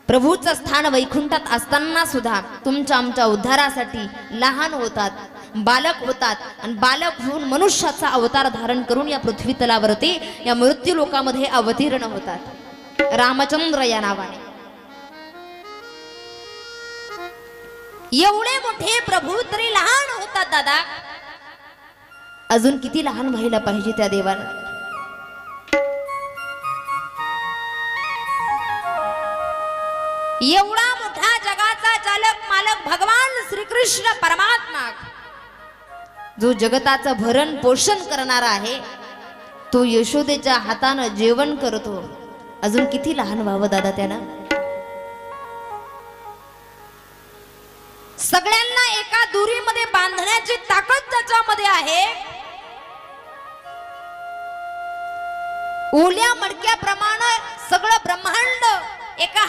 प्रभूचं स्थान वैकुंठात असताना सुद्धा तुमच्या आमच्या उद्धारासाठी लहान होतात, बालक होतात आणि बालक होऊन मनुष्याचा अवतार धारण करून या पृथ्वी तलावरती या मृत्यू लोकामध्ये अवतीर्ण होतात रामचंद्र या नावाने। एवढे मोठे प्रभू तरी लहान होतात दादा, अजून किती लहान व्हायला पाहिजे त्या देवाला। एवढा मोठा जगाचा चालक मालक भगवान श्रीकृष्ण परमात्मा, जो जगताचं भरण पोषण करणारा आहे, तो यशोदेच्या हातानं जेवण करतो, अजून किती लहान व्हावं दादा त्यानं। सगळ्यांना एका दुरीमध्ये बांधण्याची ताकद त्याच्यामध्ये आहे। ओल्या मडक्याप्रमाणे सगळं ब्रह्मांड एका